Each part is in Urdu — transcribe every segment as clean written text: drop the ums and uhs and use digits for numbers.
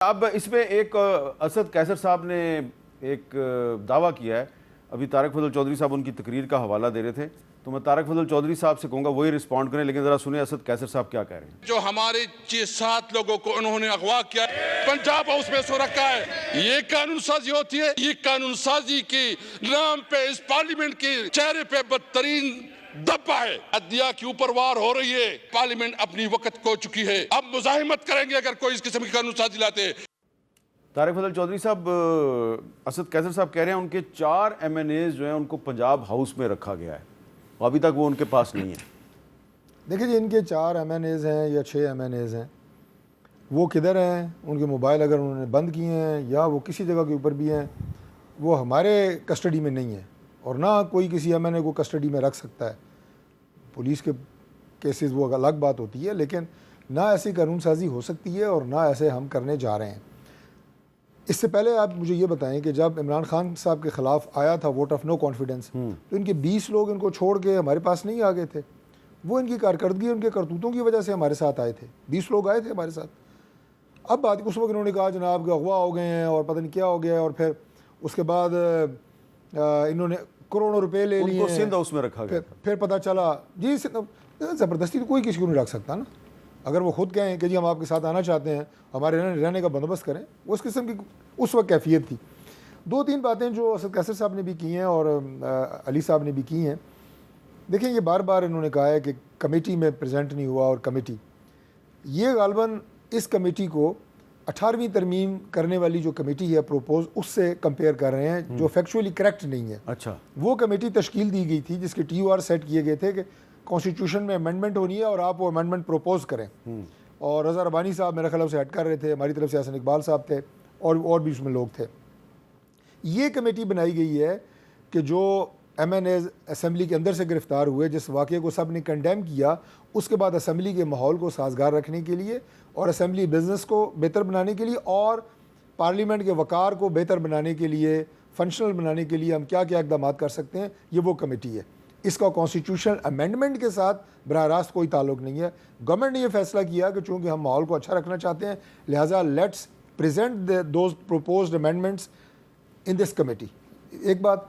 اب اس میں ایک اسد قیصر صاحب نے ایک دعویٰ کیا ہے. ابھی طارق فضل چودھری صاحب ان کی تقریر کا حوالہ دے رہے تھے, تو میں طارق فضل چودھری صاحب سے کہوں گا وہی رسپونڈ کریں, لیکن ذرا سنیں اسد قیصر صاحب کیا کہہ رہے ہیں. جو ہمارے 6-7 لوگوں کو انہوں نے اغوا کیا پنجاب ہاؤس میں سو رکھا ہے, یہ قانون سازی ہوتی ہے. یہ قانون سازی کی نام پہ اس پارلیمنٹ کے چہرے پہ بدترین دبا ہے. عدلیہ کے اوپر وار ہو رہی ہے. پارلیمنٹ اپنی وقت کھو چکی ہے. اب مزاحمت کریں گے اگر کوئی اس قسم کی قانون سازی لاتے. طارق فضل چودھری صاحب, اسد قیصر صاحب کہہ رہے ہیں ان کے 4 ایم این ایز جو ہیں ان کو پنجاب ہاؤس میں رکھا گیا ہے, ابھی تک وہ ان کے پاس نہیں ہے. دیکھیں جی, ان کے 4 ایم این ایز ہیں یا 6 ایم این ایز ہیں, وہ کدھر ہیں؟ ان کے موبائل اگر انہوں نے بند کیے ہیں یا وہ کسی جگہ کے اوپر بھی ہیں, وہ ہمارے کسٹڈی میں نہیں ہے, اور نہ کوئی کسی ایم این اے کو کسٹڈی میں رکھ سکتا ہے. پولیس کے کیسز وہ الگ بات ہوتی ہے, لیکن نہ ایسی قانون سازی ہو سکتی ہے اور نہ ایسے ہم کرنے جا رہے ہیں. اس سے پہلے آپ مجھے یہ بتائیں کہ جب عمران خان صاحب کے خلاف آیا تھا ووٹ آف نو کانفیڈنس, تو ان کے 20 لوگ ان کو چھوڑ کے ہمارے پاس نہیں آ گئے تھے. وہ ان کی کارکردگی, ان کے کرتوتوں کی وجہ سے ہمارے ساتھ آئے تھے. 20 لوگ آئے تھے ہمارے ساتھ. اب بات اس وقت انہوں نے کہا جناب کہ اغوا ہو گئے ہیں اور پتہ نہیں کیا ہو گیا ہے, اور پھر اس کے بعد انہوں نے کروڑوں روپے لے لیے, ان کو سندھ ہاؤس میں رکھا گیا. پھر پتہ چلا جی زبردستی تو کوئی کسی کو نہیں رکھ سکتا نا. اگر وہ خود کہیں کہ جی ہم آپ کے ساتھ آنا چاہتے ہیں, ہمارے رہنے کا بندوبست کریں, وہ اس قسم کی اس وقت کیفیت تھی. 2-3 باتیں جو اسد قیصر صاحب نے بھی کی ہیں اور علی صاحب نے بھی کی ہیں. دیکھیں یہ بار بار انہوں نے کہا ہے کہ کمیٹی میں پریزنٹ نہیں ہوا, اور کمیٹی یہ غالباً اس کمیٹی کو 18ویں ترمیم کرنے والی جو کمیٹی ہے پروپوز, اس سے کمپیئر کر رہے ہیں, جو فیکچولی کریکٹ نہیں ہے. اچھا, وہ کمیٹی تشکیل دی گئی تھی جس کے ٹی او آر سیٹ کیے گئے تھے کہ کانسٹیٹیوشن میں امینڈمنٹ ہونی ہے اور آپ وہ امینڈمنٹ پروپوز کریں. اور رضا ربانی صاحب میرے خیال سے ہیڈ کر رہے تھے, ہماری طرف سے حسن اقبال صاحب تھے, اور بھی اس میں لوگ تھے. یہ کمیٹی بنائی گئی ہے کہ جو ایم این ایز اسمبلی کے اندر سے گرفتار ہوئے, جس واقعے کو سب نے کنڈیم کیا, اس کے بعد اسمبلی کے ماحول کو سازگار رکھنے کے لیے اور اسمبلی بزنس کو بہتر بنانے کے لیے اور پارلیمنٹ کے وقار کو بہتر بنانے کے لیے, فنکشنل بنانے کے لیے ہم کیا کیا اقدامات کر سکتے ہیں, یہ وہ کمیٹی ہے. اس کا کانسٹیٹیوشنل امینڈمنٹ کے ساتھ براہ راست کوئی تعلق نہیں ہے. گورنمنٹ نے یہ فیصلہ کیا کہ چونکہ ہم ماحول کو اچھا رکھنا چاہتے ہیں, لہٰذا let's present those proposed amendments in this committee. ایک بات.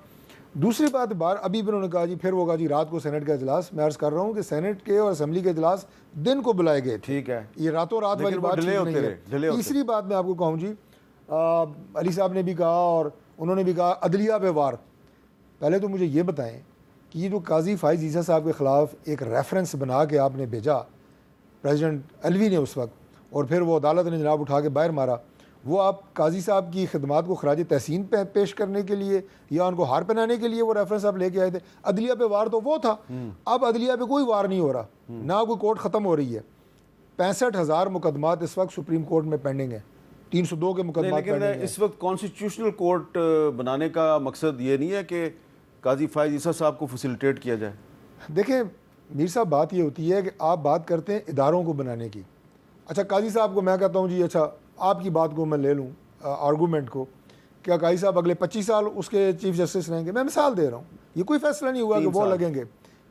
دوسری بات, ابھی بھی انہوں نے کہا جی پھر ہوگا جی رات کو سینٹ کا اجلاس. میں عرض کر رہا ہوں کہ سینٹ کے اور اسمبلی کے اجلاس دن کو بلائے گئے. ٹھیک ہے, یہ راتوں رات والی بات نہیں ہے. تیسری بات میں آپ کو کہوں جی, علی صاحب نے بھی کہا اور انہوں نے بھی کہا عدلیہ پہ وار. پہلے تو مجھے یہ بتائیں کہ یہ جو قاضی فائز عیسیٰ صاحب کے خلاف ایک ریفرنس بنا کے آپ نے بھیجا پریزیڈنٹ الوی نے اس وقت, اور پھر وہ عدالت نے جناب اٹھا کے باہر مارا, وہ آپ قاضی صاحب کی خدمات کو خراج تحسین پیش کرنے کے لیے یا ان کو ہار پہنانے کے لیے وہ ریفرنس آپ لے کے آئے تھے. عدلیہ پہ وار تو وہ تھا. اب عدلیہ پہ کوئی وار نہیں ہو رہا, نہ کوئی کورٹ ختم ہو رہی ہے. 65,000 مقدمات اس وقت سپریم کورٹ میں پینڈنگ ہیں, 302 کے مقدمات پینڈنگ ہیں. اس وقت کانسٹیٹیوشنل کورٹ بنانے کا مقصد یہ نہیں ہے کہ قاضی فائز عیسیٰ صاحب کو فیسیلیٹیٹ کیا جائے. دیکھیں میر صاحب, بات یہ ہوتی ہے کہ آپ بات کرتے ہیں اداروں کو بنانے کی. اچھا قاضی صاحب کو میں کہتا ہوں جی اچھا آپ کی بات کو میں لے لوں آرگومنٹ کو, کیا قاضی صاحب اگلے 25 سال اس کے چیف جسٹس رہیں گے؟ میں مثال دے رہا ہوں, یہ کوئی فیصلہ نہیں ہوا کہ وہ لگیں گے,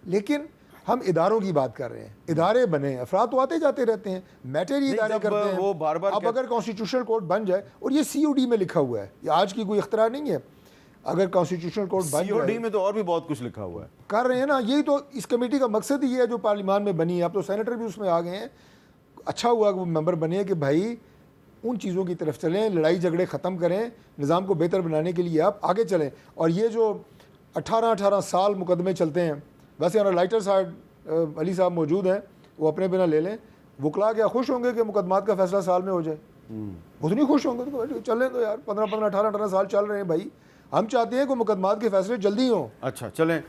لیکن ہم اداروں کی بات کر رہے ہیں. ادارے بنے, افراد تو آتے جاتے رہتے ہیں, میٹر ہی ادارے کرتے ہیں. وہ بار بار اب اگر کانسٹیٹیوشنل کورٹ بن جائے, اور یہ سی او ڈی میں لکھا ہوا ہے, یہ آج کی کوئی اختراع نہیں ہے, اگر کانسٹیٹیوشنل کورٹ بن سی او ڈی میں تو اور بھی بہت کچھ لکھا ہوا ہے, کر رہے ہیں نا. یہی تو اس کمیٹی کا مقصد ہی ہے جو پارلیمان میں بنی ہے. اب تو سینیٹر بھی اس میں آ گئے ہیں. اچھا ہوا کہ وہ ممبر بنے کہ بھائی ان چیزوں کی طرف چلیں, لڑائی جھگڑے ختم کریں, نظام کو بہتر بنانے کے لیے آپ آگے چلیں. اور یہ جو 18 سال مقدمے چلتے ہیں, ویسے ہمارا لائٹر صاحب علی صاحب موجود ہیں, وہ اپنے بنا لے لیں. وکلا کیا خوش ہوں گے کہ مقدمات کا فیصلہ سال میں ہو جائے؟ اتنی خوش ہوں گے تو چلیں تو یار, 18 سال چل رہے ہیں بھائی. ہم چاہتے ہیں کہ مقدمات کے فیصلے جلدی ہوں. اچھا چلیں,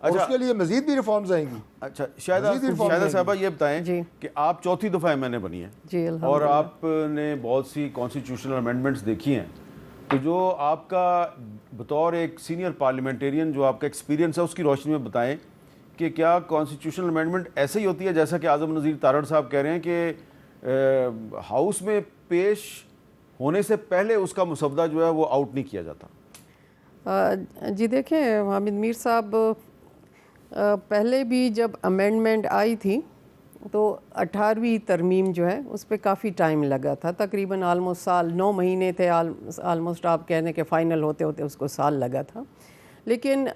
اور اس کے لیے مزید بھی ریفارمز آئیں گی. اچھا شاہدہ صاحبہ یہ بتائیں کہ آپ 4تھی دفعہ ایم این اے بنی ہیں اور آپ نے بہت سی کانسٹیٹیوشنل امینڈمنٹس دیکھی ہیں, تو جو آپ کا بطور ایک سینئر پارلیمنٹیرین جو آپ کا ایکسپیرینس ہے اس کی روشنی میں بتائیں کہ کیا کانسٹیٹیوشنل امینڈمنٹ ایسے ہی ہوتی ہے جیسا کہ اعظم نذیر تارڑ صاحب کہہ رہے ہیں کہ ہاؤس میں پیش ہونے سے پہلے اس کا مسودہ جو ہے وہ آؤٹ نہیں کیا جاتا؟ جی دیکھیں حامد میر صاحب, پہلے بھی جب امینڈمنٹ آئی تھی تو 18ویں ترمیم جو ہے اس پہ کافی ٹائم لگا تھا، تقریباً آلموسٹ سال 9 مہینے تھے، آلموسٹ آپ کہنے کہ فائنل ہوتے ہوتے اس کو سال لگا تھا. لیکن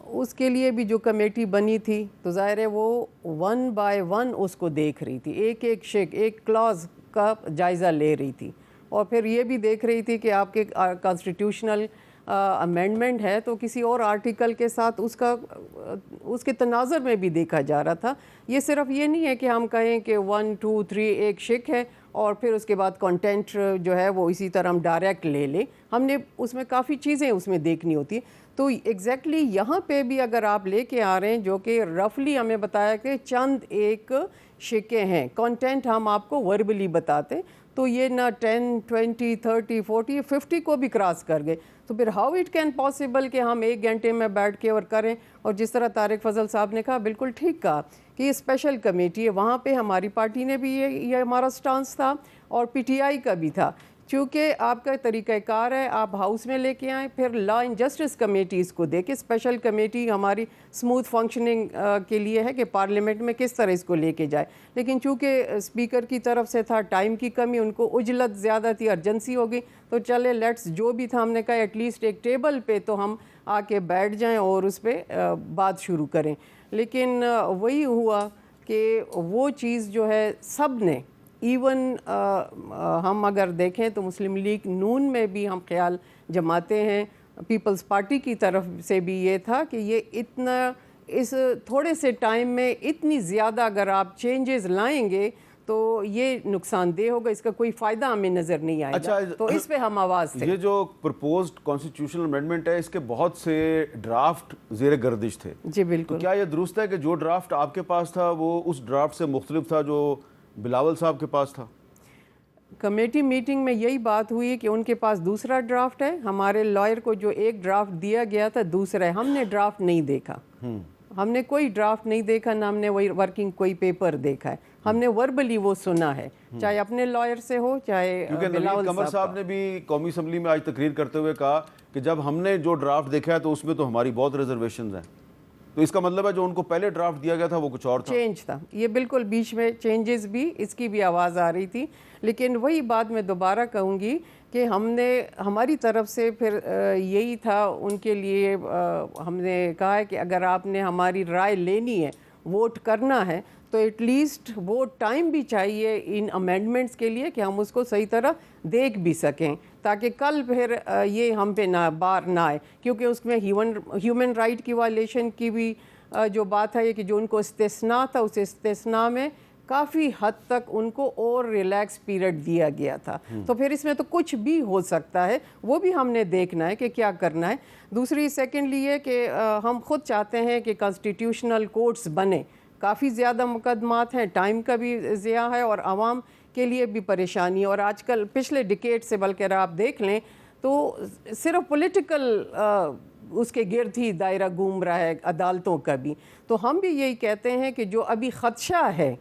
اس کے لیے بھی جو کمیٹی بنی تھی تو ظاہر ہے وہ 1 by 1 اس کو دیکھ رہی تھی، ایک ایک شیک ایک کلاز کا جائزہ لے رہی تھی، اور پھر یہ بھی دیکھ رہی تھی کہ آپ کے کانسٹیٹیوشنل امینڈمنٹ ہے تو کسی اور آرٹیکل کے ساتھ اس کے تناظر میں بھی دیکھا جا رہا تھا. یہ صرف یہ نہیں ہے کہ ہم کہیں کہ 1 2 3 ایک شک ہے اور پھر اس کے بعد کنٹینٹ جو ہے وہ اسی طرح ہم ڈائریکٹ لے لیں، ہم نے اس میں کافی چیزیں اس میں دیکھنی ہوتی ہیں. تو ایگزیکٹلی یہاں پہ بھی اگر آپ لے کے آ رہے ہیں جو کہ رفلی ہمیں بتایا کہ چند ایک شکیں ہیں، کنٹینٹ ہم آپ کو وربلی بتاتے تو یہ نہ 10 20 30 40 50 کو بھی کراس کر گئے. تو پھر ہاؤ اٹ کین پاسبل کہ ہم 1 گھنٹے میں بیٹھ کے اور کریں. اور جس طرح طارق فضل صاحب نے کہا بالکل ٹھیک کہا کہ یہ اسپیشل کمیٹی ہے، وہاں پہ ہماری پارٹی نے بھی یہ ہمارا سٹانس تھا اور پی ٹی آئی کا بھی تھا. چونکہ آپ کا طریقہ کار ہے آپ ہاؤس میں لے کے آئیں، پھر لا اینڈ جسٹس کمیٹی اس کو دیکھیں. اسپیشل کمیٹی ہماری اسموتھ فنکشننگ کے لیے ہے کہ پارلیمنٹ میں کس طرح اس کو لے کے جائے. لیکن چونکہ اسپیکر کی طرف سے تھا ٹائم کی کمی، ان کو عجلت زیادہ تھی، ارجنسی ہو گئی، تو چلے لیٹس جو بھی تھا ہم نے کہا ایٹ لیسٹ ایک ٹیبل پہ تو ہم آ کے بیٹھ جائیں اور اس پہ بات شروع کریں. لیکن وہی ہوا کہ وہ چیز جو ہے سب نے ایون ہم اگر دیکھیں تو مسلم لیگ نون میں بھی ہم خیال جماتے ہیں، پیپلز پارٹی کی طرف سے بھی یہ تھا کہ یہ اتنا اس تھوڑے سے ٹائم میں اتنی زیادہ اگر آپ چینجز لائیں گے تو یہ نقصان دہ ہوگا، اس کا کوئی فائدہ ہمیں نظر نہیں آئے گا. تو اس پہ ہم آواز تھے. یہ جو پرپوزڈ کانسٹیٹیوشنل امینڈمنٹ ہے اس کے بہت سے ڈرافٹ زیر گردش تھے. جی بالکل. کیا یہ درست ہے کہ جو ڈرافٹ آپ کے پاس تھا وہ اس ڈرافٹ سے مختلف تھا جو بلاول صاحب کے پاس تھا؟ کمیٹی میٹنگ میں یہی بات ہوئی کہ ان کے پاس دوسرا ڈرافٹ ہے، ہمارے لائر کو جو ایک ڈرافٹ دیا گیا تھا دوسرا ہے. ہم نے ڈرافٹ نہیں دیکھا، ہم نے کوئی ڈرافٹ نہیں دیکھا، نہ ہم نے وہی ورکنگ کوئی پیپر دیکھا ہے. ہم نے وربلی وہ سنا ہے، چاہے اپنے لائر سے ہو چاہے بلاول قمر صاحب نے بھی قومی اسمبلی میں آج تقریر کرتے ہوئے کہا کہ جب ہم نے جو ڈرافٹ دیکھا ہے تو اس میں تو ہماری بہت ریزرویشنز ہیں. تو اس کا مطلب ہے جو ان کو پہلے ڈرافٹ دیا گیا تھا وہ کچھ اور تھا، چینج تھا. یہ بالکل بیچ میں چینجز بھی اس کی بھی آواز آ رہی تھی. لیکن وہی بات میں دوبارہ کہوں گی کہ ہم نے ہماری طرف سے پھر یہی تھا ان کے لیے، ہم نے کہا ہے کہ اگر آپ نے ہماری رائے لینی ہے، ووٹ کرنا ہے تو ایٹ لیسٹ وہ ٹائم بھی چاہیے ان امینڈمنٹس کے لیے کہ ہم اس کو صحیح طرح دیکھ بھی سکیں تاکہ کل پھر یہ ہم پہ بار نہ آئے. کیونکہ اس میں ہیومن رائٹ کی وائلیشن کی بھی جو بات ہے کہ جو ان کو استثناء تھا اس استثناء میں کافی حد تک ان کو اور ریلیکس پیریڈ دیا گیا تھا. تو پھر اس میں تو کچھ بھی ہو سکتا ہے، وہ بھی ہم نے دیکھنا ہے کہ کیا کرنا ہے. دوسری سیکنڈلی یہ کہ ہم خود چاہتے ہیں کہ کانسٹیٹیوشنل کورٹس بنے. کافی زیادہ مقدمات ہیں، ٹائم کا بھی ضیاع ہے اور عوام کے لیے بھی پریشانی ہے. اور آج کل پچھلے ڈیکیڈ سے بلکہ آپ دیکھ لیں تو صرف پولیٹیکل اس کے گرد ہی دائرہ گھوم رہا ہے عدالتوں کا بھی. تو ہم بھی یہی کہتے ہیں کہ جو ابھی خدشہ ہے،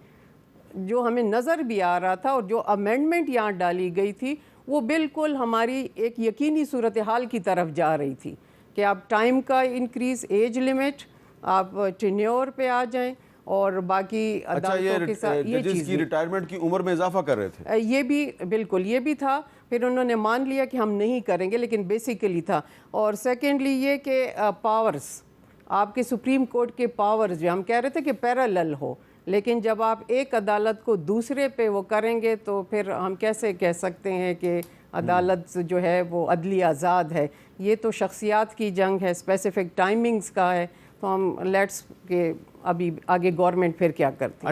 جو ہمیں نظر بھی آ رہا تھا اور جو امینڈمنٹ یہاں ڈالی گئی تھی وہ بالکل ہماری ایک یقینی صورتحال کی طرف جا رہی تھی کہ آپ ٹائم کا انکریز، ایج لیمٹ، آپ ٹینیور پہ آ جائیں اور باقی عدالتوں کے ساتھ یہ چیز کی ریٹائرمنٹ کی عمر میں اضافہ کر رہے تھے. یہ بھی بالکل یہ بھی تھا. پھر انہوں نے مان لیا کہ ہم نہیں کریں گے لیکن بیسیکلی تھا. اور سیکنڈلی یہ کہ پاورز، آپ کے سپریم کورٹ کے پاورز جو ہم کہہ رہے تھے کہ پیرالل ہو، لیکن جب آپ ایک عدالت کو دوسرے پہ وہ کریں گے تو پھر ہم کیسے کہہ سکتے ہیں کہ عدالت جو ہے وہ عدلی آزاد ہے. یہ تو شخصیات کی جنگ ہے، اسپیسیفک ٹائمنگز کا ہے. تو ہم لیٹس کہ ابھی آگے گورنمنٹ پھر کیا کرتی ہے.